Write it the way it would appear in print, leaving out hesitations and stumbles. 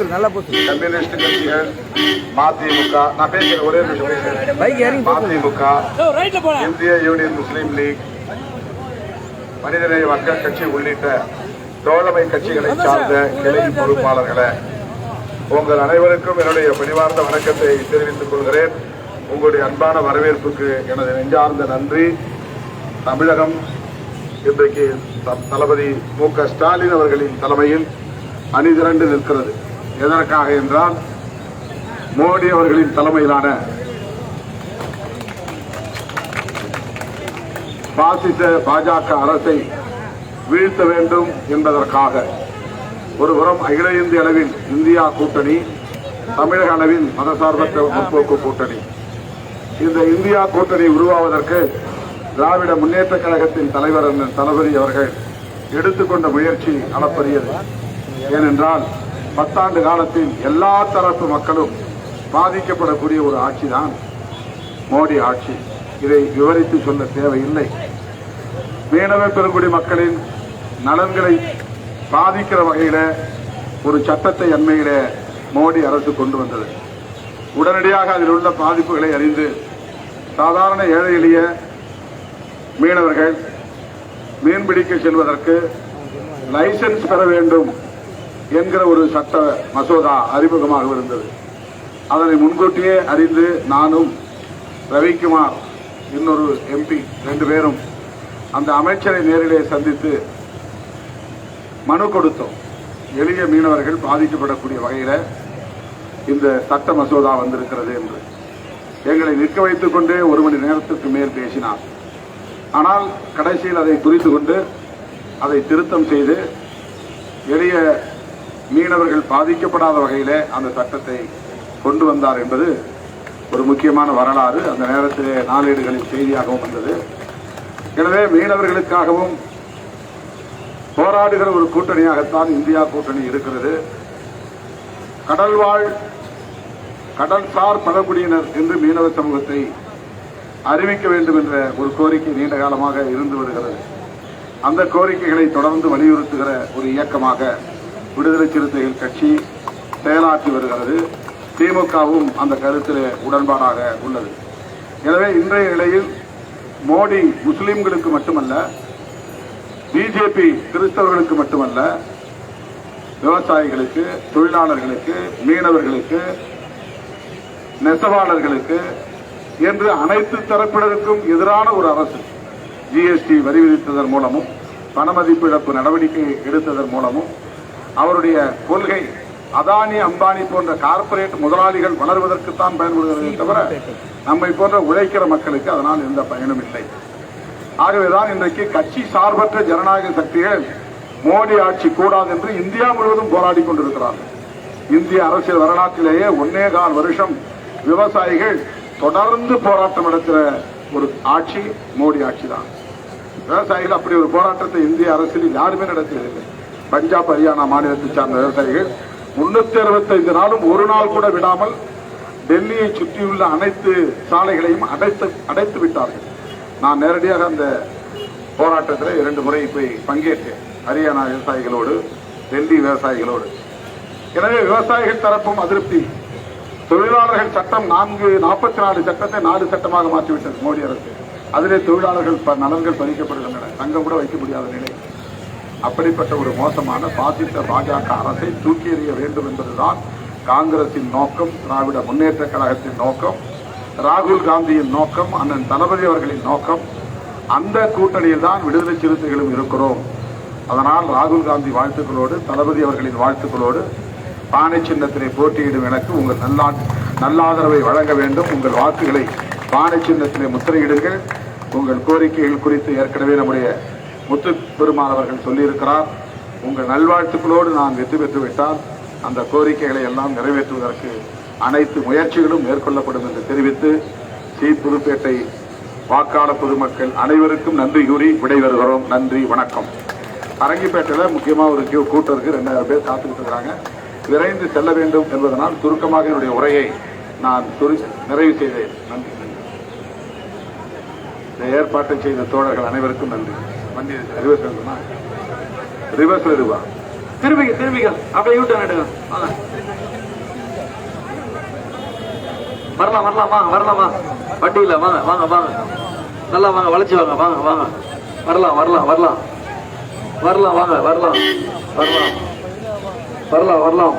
Communist கட்சிகள், மதிமுக, நான் பேசுகிறேன் ஒரே நிமிஷம், மதிமுக, இந்திய யூனியன் முஸ்லீம் லீக், மனிதநேய மக்கள் கட்சி உள்ளிட்ட தோழமை கட்சிகளை சார்ந்த கிளை பொறுப்பாளர்களே, உங்கள் அனைவருக்கும் என்னுடைய பணிவார்ந்த வணக்கத்தை தெரிவித்துக் கொள்கிறேன். உங்களுடைய அன்பான வரவேற்புக்கு எனது நெஞ்சார்ந்த நன்றி. தமிழகம் இன்றைக்கு தளபதி மு.க. ஸ்டாலின் அவர்களின் தலைமையில் அணிதிரண்டு நிற்கிறது. எதற்காக என்றால், மோடி அவர்களின் தலைமையிலான பாசிச பாஜக அரசை வீழ்த்த வேண்டும் என்பதற்காக ஒருபுறம் அகில இந்திய அளவில் இந்தியா கூட்டணி, தமிழக அளவில் மதசார்பற்ற முற்போக்கு கூட்டணி. இந்த இந்தியா கூட்டணி உருவாவதற்கு திராவிட முன்னேற்ற கழகத்தின் தலைவர் தளபதி அவர்கள் எடுத்துக்கொண்ட முயற்சி அளப்பரியது. ஏனென்றால் 10 ஆண்டு காலத்தில் எல்லா தரப்பு மக்களும் பாதிக்கப்படக்கூடிய ஒரு ஆட்சிதான் மோடி ஆட்சி. இதை விவரித்து சொல்ல தேவையில்லை. மீனவ பெருங்குடி மக்களின் நலன்களை பாதிக்கிற வகையில ஒரு சட்டத்தை அண்மையில மோடி அரசு கொண்டு வந்தது. உடனடியாக அதில் உள்ள பாதிப்புகளை அறிந்து சாதாரண ஏழை எளிய மீனவர்கள் மீன்பிடிக்க செல்வதற்கு லைசன்ஸ் பெற வேண்டும் என்கிற ஒரு சட்ட மசோதா அறிமுகமாக இருந்தது. அதனை முன்கூட்டியே அறிந்து நானும் ரவிக்குமார், இன்னொரு எம்பி 2 பேரும் அந்த அமைச்சரை நேரிலே சந்தித்து மனு கொடுத்தோம். எளிய மீனவர்கள் பாதிக்கப்படக்கூடிய வகையில் இந்த சட்ட மசோதா வந்திருக்கிறது என்று எங்களை நிற்க வைத்துக் கொண்டே 1 மணி நேரத்திற்கு மேல் பேசினார். ஆனால் கடைசியில் அதை புரிந்து கொண்டு அதை திருத்தம் செய்து எளிய மீனவர்கள் பாதிக்கப்படாத வகையிலே அந்த சட்டத்தை கொண்டு வந்தார் என்பது ஒரு முக்கியமான வரலாறு. அந்த நேரத்திலே நாளேடுகளில் செய்தியாகவும் வந்தது. எனவே மீனவர்களுக்காகவும் போராடுகிற ஒரு கூட்டணியாகத்தான் இந்தியா கூட்டணி இருக்கிறது. கடல்வாழ் கடல்சார் பழங்குடியினர் என்று மீனவ சமூகத்தை அறிவிக்க வேண்டும் என்ற ஒரு கோரிக்கை நீண்ட காலமாக இருந்து வருகிறது. அந்த கோரிக்கைகளை தொடர்ந்து வலியுறுத்துகிற ஒரு இயக்கமாக விடுதலை சிறுத்தைகள் கட்சி செயலாற்றி வருகிறது. திமுகவும் அந்த கருத்திலே உடன்பாடாக உள்ளது. எனவே இன்றைய நிலையில் மோடி முஸ்லிம்களுக்கு மட்டுமல்ல, பிஜேபி கிறிஸ்தவர்களுக்கு மட்டுமல்ல, விவசாயிகளுக்கு, தொழிலாளர்களுக்கு, மீனவர்களுக்கு, நெசவாளர்களுக்கு என்று அனைத்து தரப்பினருக்கும் எதிரான ஒரு அரசு. ஜிஎஸ்டி வரி விதித்ததன் மூலமும், பணமதிப்பு இழப்பு நடவடிக்கை எடுத்ததன் மூலமும், அவருடைய கொள்கை அதானி அம்பானி போன்ற கார்ப்பரேட் முதலாளிகள் வளர்வதற்குத்தான் பயன்படுகிறது தவிர நம்மை போன்ற உழைக்கிற மக்களுக்கு அதனால் எந்த பயனும் இல்லை. ஆகவேதான் இன்றைக்கு கட்சி சார்பற்ற ஜனநாயக சக்திகள் மோடி ஆட்சி கூடாது என்று இந்தியா முழுவதும் போராடி கொண்டிருக்கிறார்கள். இந்திய அரசியல் வரலாற்றிலேயே 1.25 வருஷம் விவசாயிகள் தொடர்ந்து போராட்டம் நடத்துகிற ஒரு ஆட்சி மோடி ஆட்சி தான். விவசாயிகள் அப்படி ஒரு போராட்டத்தை இந்திய அரசியலில் யாருமே நடத்தியதில்லை. பஞ்சாப், ஹரியானா மாநிலத்தை சார்ந்த விவசாயிகள் 365 நாளும் ஒரு நாள் கூட விடாமல் டெல்லியை சுற்றியுள்ள அனைத்து சாலைகளையும் அடைத்து விட்டார்கள். நான் நேரடியாக அந்த போராட்டத்தில் 2 முறை போய் பங்கேற்றேன், ஹரியானா விவசாயிகளோடு, டெல்லி விவசாயிகளோடு. எனவே விவசாயிகள் தரப்பும் அதிருப்தி. தொழிலாளர்கள் சட்டம் 44 சட்டத்தை 4 சட்டமாக மாற்றிவிட்டது மோடி அரசு. அதிலே தொழிலாளர்கள் நலன்கள் பறிக்கப்படுகின்றன. தங்கம் கூட வைக்க முடியாத நிலை. அப்படிப்பட்ட ஒரு மோசமான பாசிச பாஜக அரசை தூக்கி எறிய வேண்டும் என்பதுதான் காங்கிரசின் நோக்கம், திராவிட முன்னேற்ற கழகத்தின் நோக்கம், ராகுல் காந்தியின் நோக்கம், அண்ணன் தளபதி அவர்களின் நோக்கம். அந்த கூட்டணியில் தான் விடுதலை சிறுத்தைகளும் இருக்கிறோம். அதனால் ராகுல் காந்தி வாழ்த்துக்களோடு, தளபதி அவர்களின் வாழ்த்துக்களோடு பானை சின்னத்திலே போட்டியிடும் எனக்கு உங்கள் நல்லாதரவை வழங்க வேண்டும். உங்கள் வாக்குகளை பானை சின்னத்திலே முத்திரையிடுங்கள். உங்கள் கோரிக்கைகள் குறித்து ஏற்கனவே நம்முடைய முத்து பெருமாள் அவர்கள் சொல்லியிருக்கிறார். உங்கள் நல்வாழ்த்துக்களோடு நான் வெற்றி பெற்றுவிட்டால் அந்த கோரிக்கைகளை எல்லாம் நிறைவேற்றுவதற்கு அனைத்து முயற்சிகளும் மேற்கொள்ளப்படும் என்று தெரிவித்து, புதுப்பேட்டை வாக்காளர் பொதுமக்கள் அனைவருக்கும் நன்றி கூறி விடைபெறுகிறோம். நன்றி, வணக்கம். அரங்கிப்பேட்டையில் முக்கியமாக ஒரு கூட்டம் இருக்கு. 2000 பேர் காத்துக்கிட்டு இருக்கிறாங்க. விரைந்து செல்ல வேண்டும் என்பதனால் சுருக்கமாக என்னுடைய உரையை நான் நிறைவு செய்தேன். நன்றி. இந்த ஏற்பாட்டை செய்த தோழர்கள் அனைவருக்கும் நன்றி. ரிவர்ஸ் இருவா திரும்பிக்க அப்படியே யூட்டன் எடுங்க. வாங்க, வரலாம் வரலாமா? வண்டியில வாங்க நல்லா வாங்க, வளைச்சு வாங்க, வாங்க வரலாம் வாங்க, வரலாம்